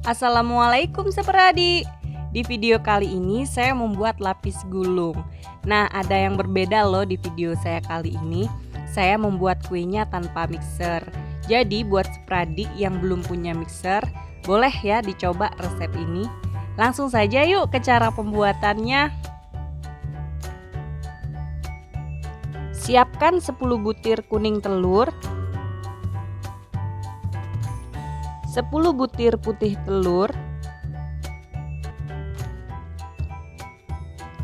Assalamualaikum seperadik. Di video kali ini saya membuat lapis gulung. Nah, ada yang berbeda loh di video saya kali ini. Saya membuat kuenya tanpa mixer. Jadi buat seperadik yang belum punya mixer, boleh ya dicoba resep ini. Langsung saja yuk ke cara pembuatannya. Siapkan 10 butir kuning telur, 10 butir putih telur,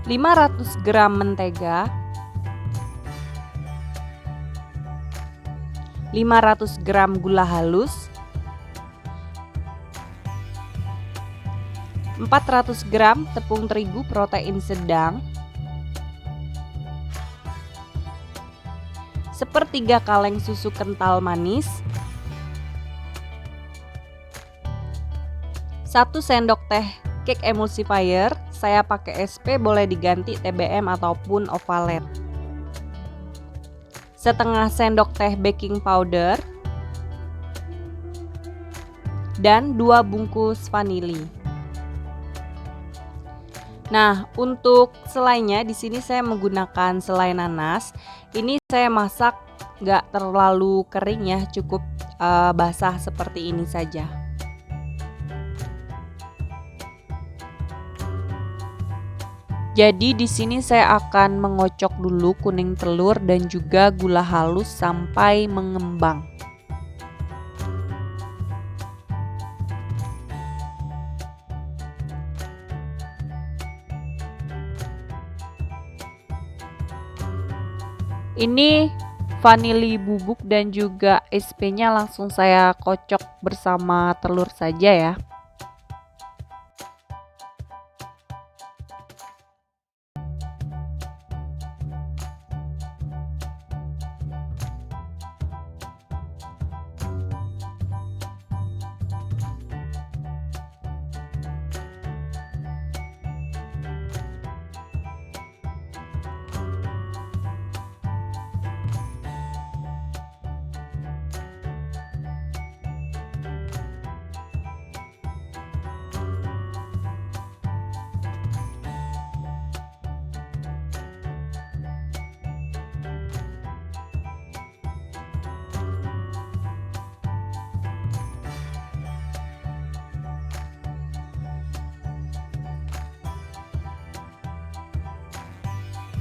500 gram mentega, 500 gram gula halus, 400 gram tepung terigu protein sedang, sepertiga kaleng susu kental manis, 1 sendok teh cake emulsifier, saya pakai SP, boleh diganti TBM ataupun Ovalet, setengah sendok teh baking powder, dan 2 bungkus vanili. Nah, untuk selainya di sini saya menggunakan selai nanas. Ini saya masak nggak terlalu kering ya, cukup basah seperti ini saja. Jadi di sini saya akan mengocok dulu kuning telur dan juga gula halus sampai mengembang. Ini vanili bubuk dan juga SP-nya langsung saya kocok bersama telur saja ya.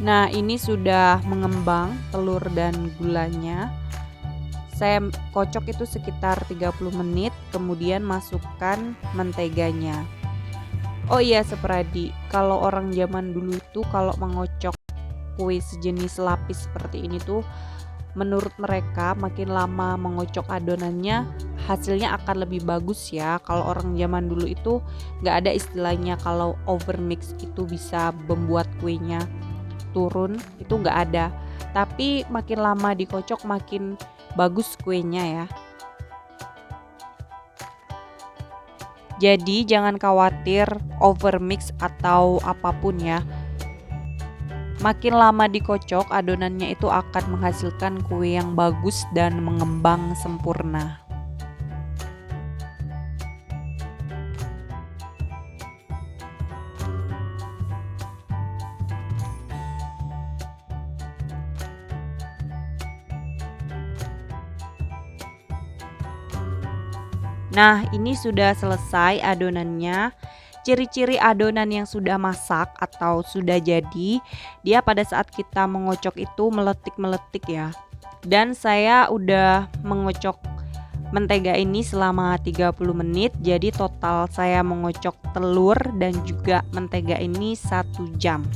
Nah, ini sudah mengembang telur dan gulanya. Saya kocok itu sekitar 30 menit, kemudian masukkan menteganya. Oh iya seperadik, kalau orang zaman dulu itu kalau mengocok kue sejenis lapis seperti ini tuh, menurut mereka makin lama mengocok adonannya hasilnya akan lebih bagus ya. Kalau orang zaman dulu itu nggak ada istilahnya kalau overmix itu bisa membuat kuenya turun, itu nggak ada. Tapi makin lama dikocok makin bagus kuenya ya. Jadi jangan khawatir overmix atau apapun ya. Makin lama dikocok adonannya itu akan menghasilkan kue yang bagus dan mengembang sempurna. Nah, ini sudah selesai adonannya. Ciri-ciri adonan yang sudah masak atau sudah jadi, dia pada saat kita mengocok itu meletik-meletik ya. Dan saya udah mengocok mentega ini selama 30 menit. Jadi total saya mengocok telur dan juga mentega ini 1 jam.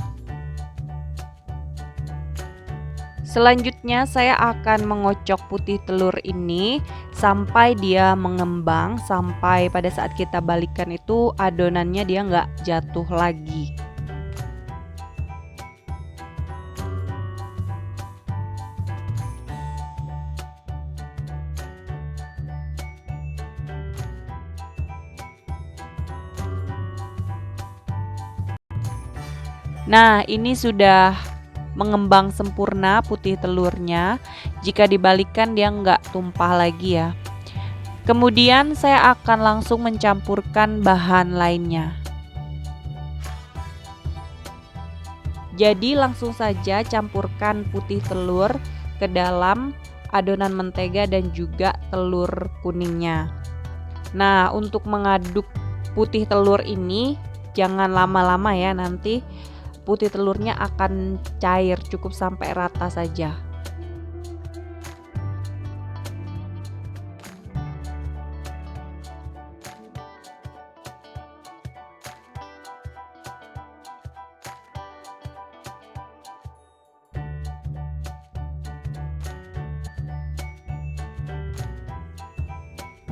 Selanjutnya saya akan mengocok putih telur ini sampai dia mengembang, sampai pada saat kita balikan itu adonannya dia nggak jatuh lagi. Nah, ini sudah mengembang sempurna putih telurnya. Jika dibalikkan dia nggak tumpah lagi ya. Kemudian saya akan langsung mencampurkan bahan lainnya. Jadi langsung saja campurkan putih telur ke dalam adonan mentega dan juga telur kuningnya. Nah, untuk mengaduk putih telur ini jangan lama-lama ya, nanti putih telurnya akan cair, cukup sampai rata saja.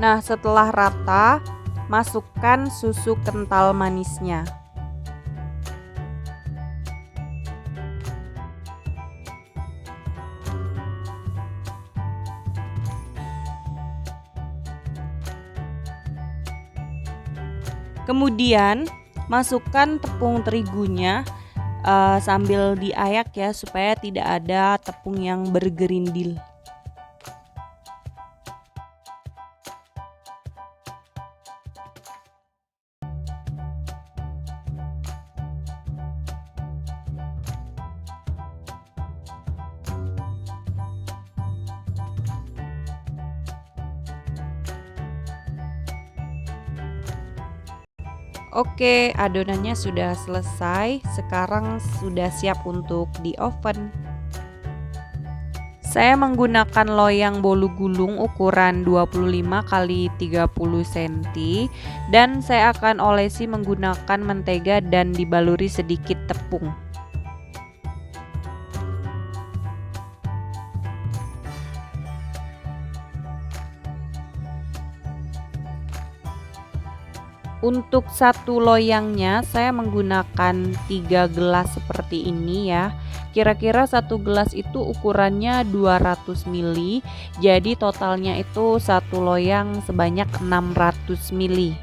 Nah, setelah rata, masukkan susu kental manisnya. Kemudian masukkan tepung terigunya sambil diayak ya, supaya tidak ada tepung yang bergerindil. Oke, adonannya sudah selesai. Sekarang sudah siap untuk di oven. Saya menggunakan loyang bolu gulung ukuran 25 x 30 cm dan saya akan olesi menggunakan mentega dan dibaluri sedikit tepung. Untuk satu loyangnya saya menggunakan 3 gelas seperti ini ya. Kira-kira satu gelas itu ukurannya 200 ml. Jadi totalnya itu satu loyang sebanyak 600 ml.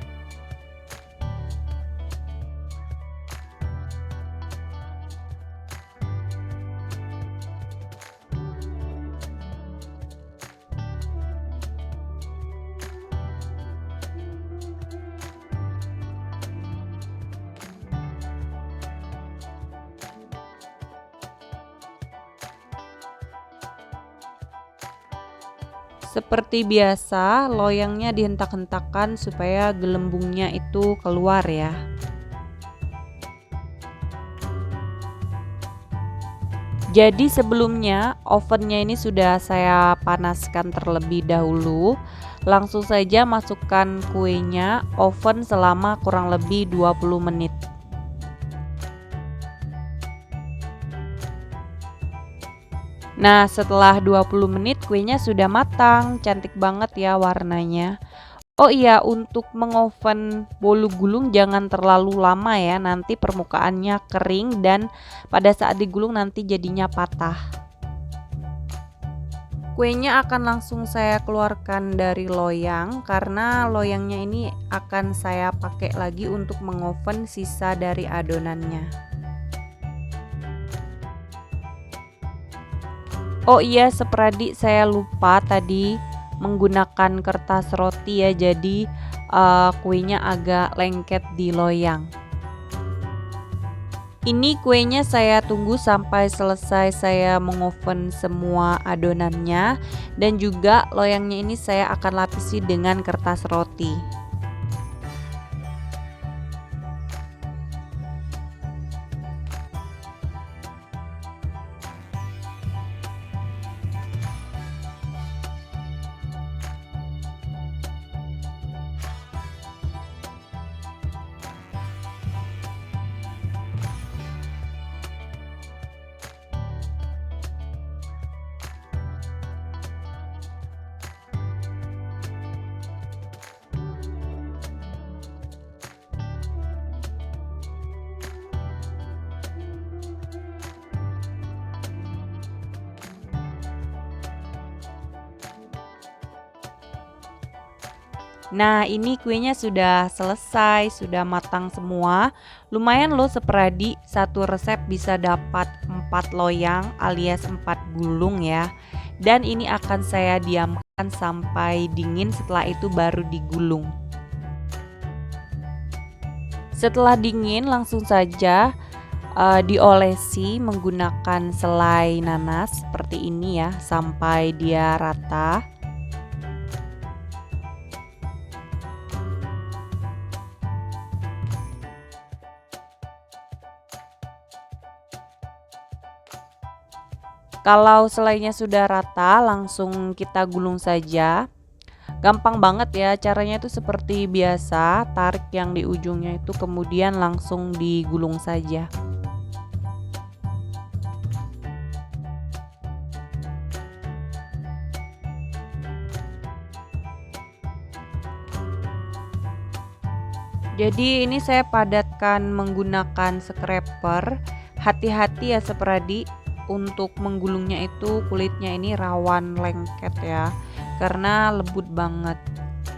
Seperti biasa, loyangnya dihentak-hentakkan supaya gelembungnya itu keluar ya. Jadi sebelumnya ovennya ini sudah saya panaskan terlebih dahulu. Langsung saja masukkan kuenya oven selama kurang lebih 20 menit. Nah, setelah 20 menit kuenya sudah matang, cantik banget ya warnanya. Oh iya, untuk mengoven bolu gulung jangan terlalu lama ya, nanti permukaannya kering dan pada saat digulung nanti jadinya patah. Kuenya akan langsung saya keluarkan dari loyang karena loyangnya ini akan saya pakai lagi untuk mengoven sisa dari adonannya. Oh iya, seperadi saya lupa tadi menggunakan kertas roti ya, jadi kuenya agak lengket di loyang. Ini kuenya saya tunggu sampai selesai saya mengoven semua adonannya, dan juga loyangnya ini saya akan lapisi dengan kertas roti. Nah, ini kuenya sudah selesai, sudah matang semua. Lumayan loh, seperadi satu resep bisa dapat 4 loyang alias 4 gulung ya. Dan ini akan saya diamkan sampai dingin, setelah itu baru digulung. Setelah dingin langsung saja diolesi menggunakan selai nanas seperti ini ya, sampai dia rata. Kalau selainya sudah rata, langsung kita gulung saja. Gampang banget ya, caranya itu seperti biasa, tarik yang di ujungnya itu kemudian langsung digulung saja. Jadi ini saya padatkan menggunakan scraper. Hati-hati ya Sepradi, untuk menggulungnya itu kulitnya ini rawan lengket ya, karena lembut banget.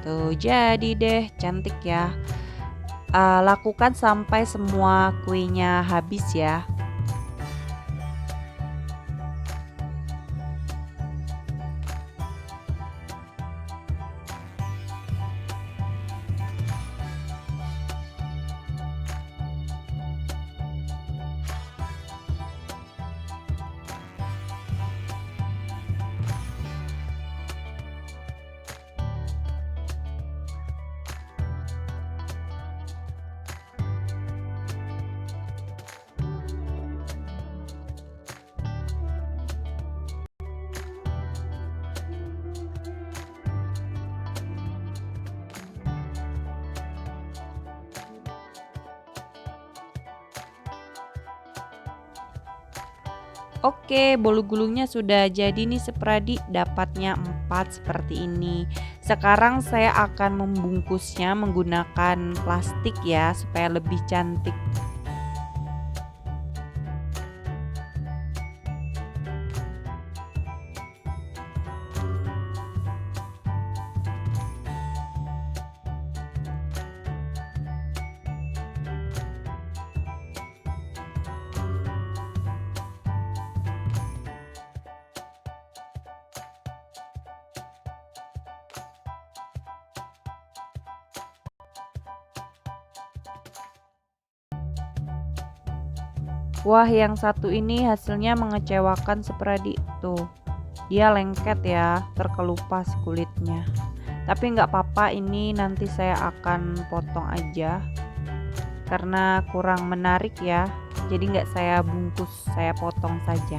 Tuh jadi deh, cantik ya. Lakukan sampai semua kuenya habis ya. Oke, bolu gulungnya sudah jadi nih Sepradi, dapatnya 4 seperti ini. Sekarang saya akan membungkusnya menggunakan plastik ya, supaya lebih cantik. Wah, yang satu ini hasilnya mengecewakan Sepradi. Tuh, dia lengket ya, terkelupas kulitnya. Tapi nggak apa-apa, ini nanti saya akan potong aja karena kurang menarik ya. Jadi nggak saya bungkus, saya potong saja.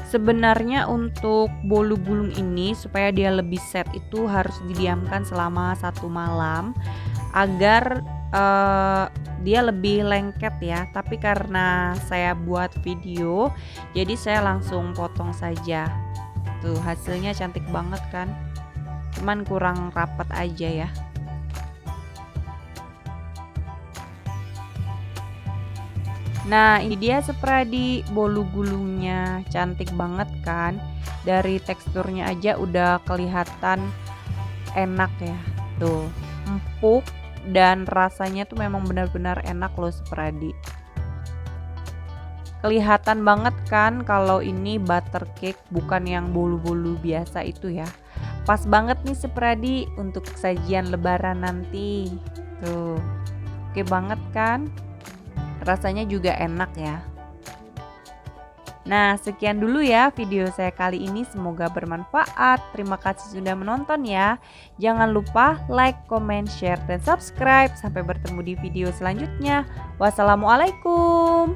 Sebenarnya untuk bolu gulung ini supaya dia lebih set itu harus didiamkan selama 1 malam agar dia lebih lengket ya. Tapi karena saya buat video, jadi saya langsung potong saja. Tuh hasilnya cantik banget kan, cuman kurang rapat aja ya. Nah ini dia Sepradi, bolu gulungnya cantik banget kan. Dari teksturnya aja udah kelihatan enak ya. Tuh empuk dan rasanya tuh memang benar-benar enak loh Sepradi. Kelihatan banget kan kalau ini butter cake, bukan yang bolu-bolu biasa itu ya. Pas banget nih Sepradi untuk sajian lebaran nanti. Tuh oke banget kan, rasanya juga enak ya. Nah sekian dulu ya video saya kali ini, semoga bermanfaat. Terima kasih sudah menonton ya. Jangan lupa like, comment, share, dan subscribe. Sampai bertemu di video selanjutnya. Wassalamualaikum.